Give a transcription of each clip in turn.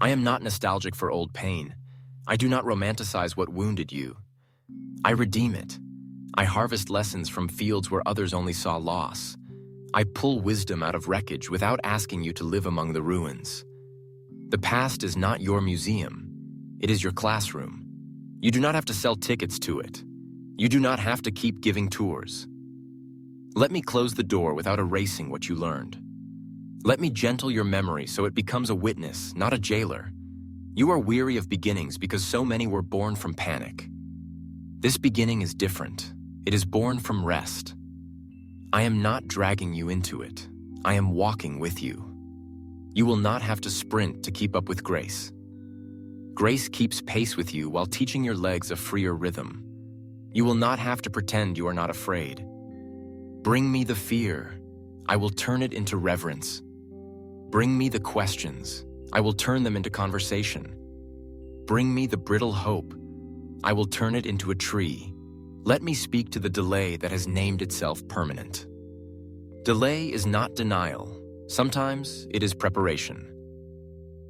I am not nostalgic for old pain. I do not romanticize what wounded you. I redeem it. I harvest lessons from fields where others only saw loss. I pull wisdom out of wreckage without asking you to live among the ruins. The past is not your museum. It is your classroom. You do not have to sell tickets to it. You do not have to keep giving tours. Let me close the door without erasing what you learned. Let me gentle your memory so it becomes a witness, not a jailer. You are weary of beginnings because so many were born from panic. This beginning is different. It is born from rest. I am not dragging you into it. I am walking with you. You will not have to sprint to keep up with grace. Grace keeps pace with you while teaching your legs a freer rhythm. You will not have to pretend you are not afraid. Bring me the fear. I will turn it into reverence. Bring me the questions. I will turn them into conversation. Bring me the brittle hope. I will turn it into a tree. Let me speak to the delay that has named itself permanent. Delay is not denial. Sometimes it is preparation.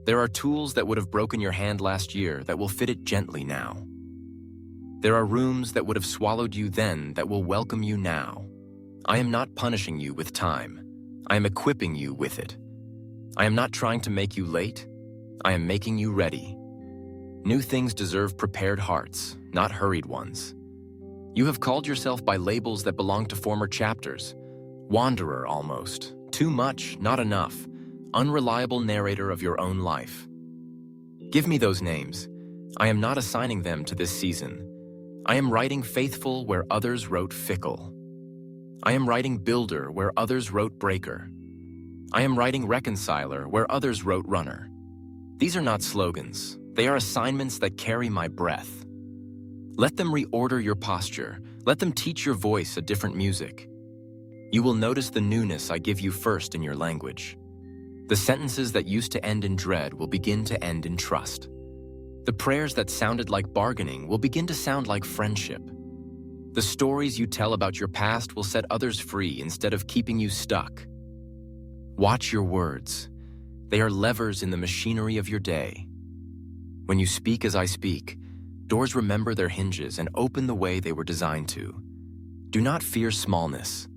There are tools that would have broken your hand last year that will fit it gently now. There are rooms that would have swallowed you then that will welcome you now. I am not punishing you with time. I am equipping you with it. I am not trying to make you late. I am making you ready. New things deserve prepared hearts, not hurried ones. You have called yourself by labels that belong to former chapters. Wanderer almost. Too much, not enough. Unreliable narrator of your own life. Give me those names. I am not assigning them to this season. I am writing faithful where others wrote fickle. I am writing builder where others wrote breaker. I am writing reconciler where others wrote runner. These are not slogans. They are assignments that carry my breath. Let them reorder your posture. Let them teach your voice a different music. You will notice the newness I give you first in your language. The sentences that used to end in dread will begin to end in trust. The prayers that sounded like bargaining will begin to sound like friendship. The stories you tell about your past will set others free instead of keeping you stuck. Watch your words. They are levers in the machinery of your day. When you speak as I speak, doors remember their hinges and open the way they were designed to. Do not fear smallness.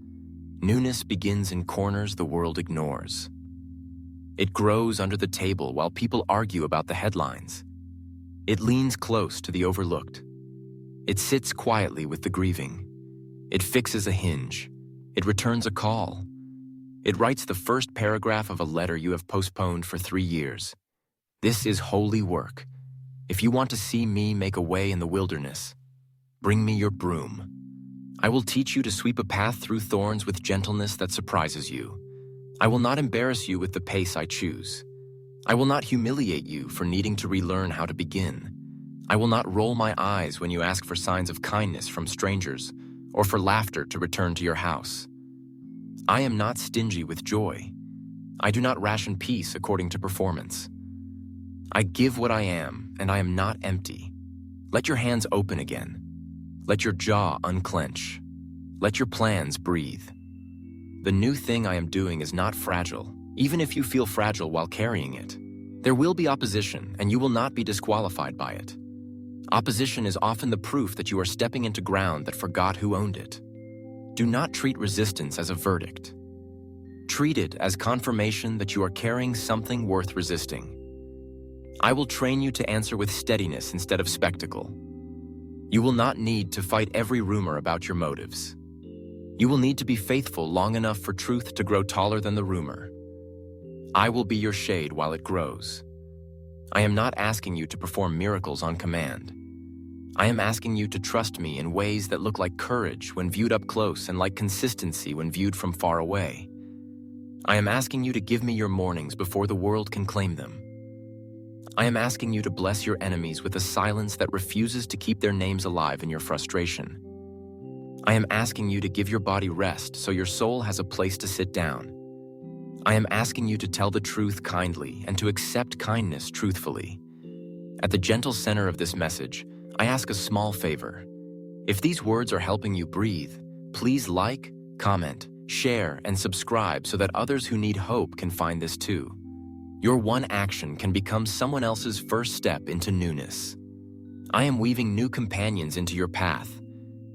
Newness begins in corners the world ignores. It grows under the table while people argue about the headlines. It leans close to the overlooked. It sits quietly with the grieving. It fixes a hinge. It returns a call. It writes the first paragraph of a letter you have postponed for 3 years. This is holy work. If you want to see me make a way in the wilderness, bring me your broom. I will teach you to sweep a path through thorns with gentleness that surprises you. I will not embarrass you with the pace I choose. I will not humiliate you for needing to relearn how to begin. I will not roll my eyes when you ask for signs of kindness from strangers or for laughter to return to your house. I am not stingy with joy. I do not ration peace according to performance. I give what I am, and I am not empty. Let your hands open again. Let your jaw unclench. Let your plans breathe. The new thing I am doing is not fragile, even if you feel fragile while carrying it. There will be opposition, and you will not be disqualified by it. Opposition is often the proof that you are stepping into ground that forgot who owned it. Do not treat resistance as a verdict. Treat it as confirmation that you are carrying something worth resisting. I will train you to answer with steadiness instead of spectacle. You will not need to fight every rumor about your motives. You will need to be faithful long enough for truth to grow taller than the rumor. I will be your shade while it grows. I am not asking you to perform miracles on command. I am asking you to trust me in ways that look like courage when viewed up close and like consistency when viewed from far away. I am asking you to give me your mornings before the world can claim them. I am asking you to bless your enemies with a silence that refuses to keep their names alive in your frustration. I am asking you to give your body rest so your soul has a place to sit down. I am asking you to tell the truth kindly and to accept kindness truthfully. At the gentle center of this message, I ask a small favor. If these words are helping you breathe, please like, comment, share, and subscribe so that others who need hope can find this too. Your one action can become someone else's first step into newness. I am weaving new companions into your path,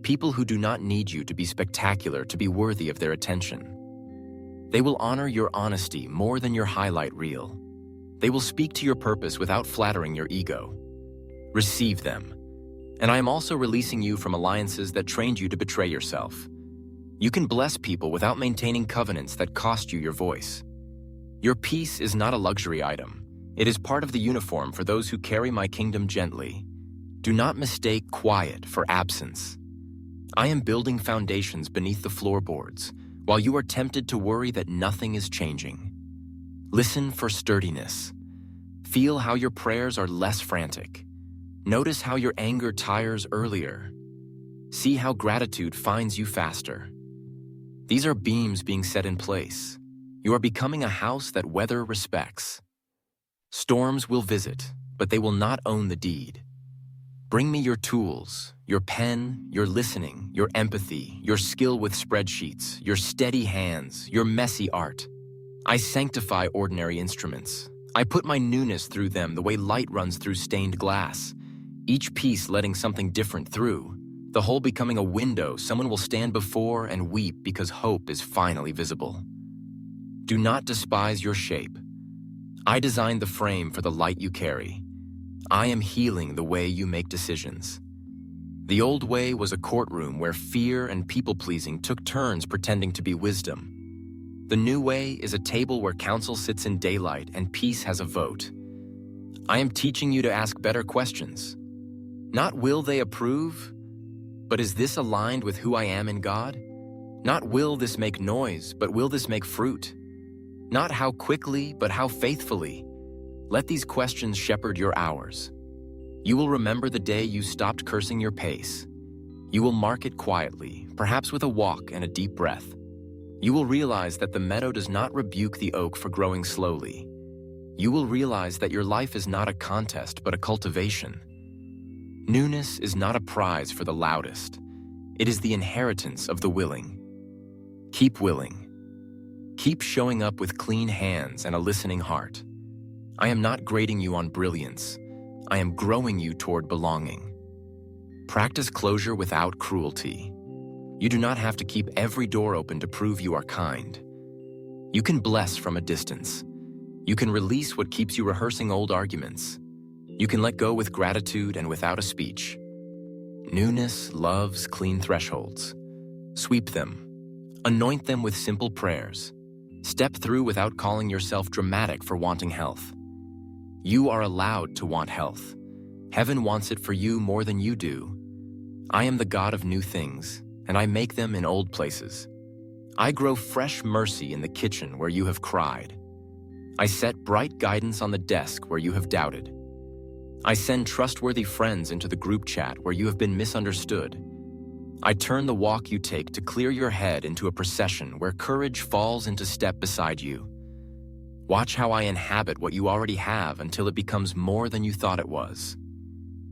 people who do not need you to be spectacular to be worthy of their attention. They will honor your honesty more than your highlight reel. They will speak to your purpose without flattering your ego. Receive them. And I am also releasing you from alliances that trained you to betray yourself. You can bless people without maintaining covenants that cost you your voice. Your peace is not a luxury item. It is part of the uniform for those who carry my kingdom gently. Do not mistake quiet for absence. I am building foundations beneath the floorboards, while you are tempted to worry that nothing is changing. Listen for sturdiness. Feel how your prayers are less frantic. Notice how your anger tires earlier. See how gratitude finds you faster. These are beams being set in place. You are becoming a house that weather respects. Storms will visit, but they will not own the deed. Bring me your tools, your pen, your listening, your empathy, your skill with spreadsheets, your steady hands, your messy art. I sanctify ordinary instruments. I put my newness through them the way light runs through stained glass, each piece letting something different through, the whole becoming a window someone will stand before and weep because hope is finally visible. Do not despise your shape. I designed the frame for the light you carry. I am healing the way you make decisions. The old way was a courtroom where fear and people-pleasing took turns pretending to be wisdom. The new way is a table where counsel sits in daylight and peace has a vote. I am teaching you to ask better questions. Not will they approve, but is this aligned with who I am in God? Not will this make noise, but will this make fruit? Not how quickly, but how faithfully. Let these questions shepherd your hours. You will remember the day you stopped cursing your pace. You will mark it quietly, perhaps with a walk and a deep breath. You will realize that the meadow does not rebuke the oak for growing slowly. You will realize that your life is not a contest, but a cultivation. Newness is not a prize for the loudest. It is the inheritance of the willing. Keep willing. Keep showing up with clean hands and a listening heart. I am not grading you on brilliance. I am growing you toward belonging. Practice closure without cruelty. You do not have to keep every door open to prove you are kind. You can bless from a distance. You can release what keeps you rehearsing old arguments. You can let go with gratitude and without a speech. Newness loves clean thresholds. Sweep them. Anoint them with simple prayers. Step through without calling yourself dramatic for wanting health. You are allowed to want health. Heaven wants it for you more than you do. I am the God of new things, and I make them in old places. I grow fresh mercy in the kitchen where you have cried. I set bright guidance on the desk where you have doubted. I send trustworthy friends into the group chat where you have been misunderstood. I turn the walk you take to clear your head into a procession where courage falls into step beside you. Watch how I inhabit what you already have until it becomes more than you thought it was.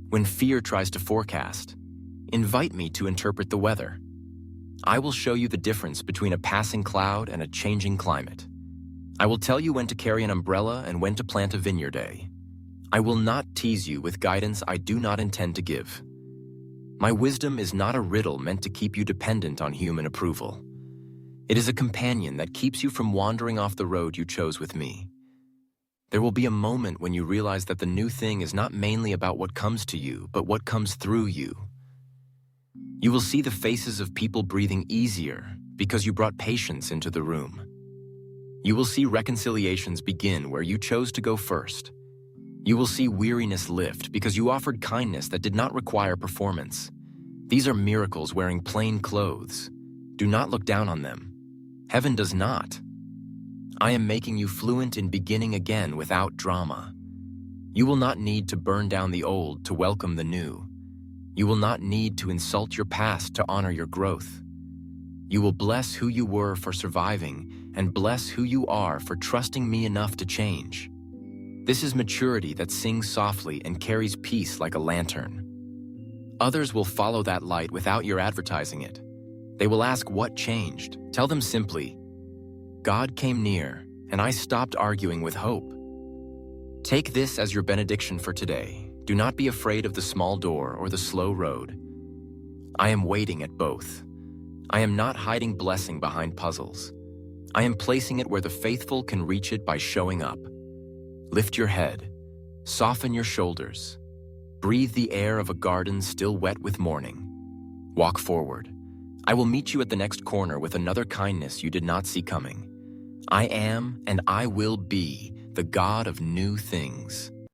When fear tries to forecast, invite me to interpret the weather. I will show you the difference between a passing cloud and a changing climate. I will tell you when to carry an umbrella and when to plant a vineyard day. I will not tease you with guidance I do not intend to give. My wisdom is not a riddle meant to keep you dependent on human approval. It is a companion that keeps you from wandering off the road you chose with me. There will be a moment when you realize that the new thing is not mainly about what comes to you, but what comes through you. You will see the faces of people breathing easier because you brought patience into the room. You will see reconciliations begin where you chose to go first. You will see weariness lift because you offered kindness that did not require performance. These are miracles wearing plain clothes. Do not look down on them. Heaven does not. I am making you fluent in beginning again without drama. You will not need to burn down the old to welcome the new. You will not need to insult your past to honor your growth. You will bless who you were for surviving and bless who you are for trusting me enough to change. This is maturity that sings softly and carries peace like a lantern. Others will follow that light without your advertising it. They will ask what changed. Tell them simply, God came near, and I stopped arguing with hope. Take this as your benediction for today. Do not be afraid of the small door or the slow road. I am waiting at both. I am not hiding blessing behind puzzles. I am placing it where the faithful can reach it by showing up. Lift your head. Soften your shoulders. Breathe the air of a garden still wet with morning. Walk forward. I will meet you at the next corner with another kindness you did not see coming. I am and I will be the God of new things.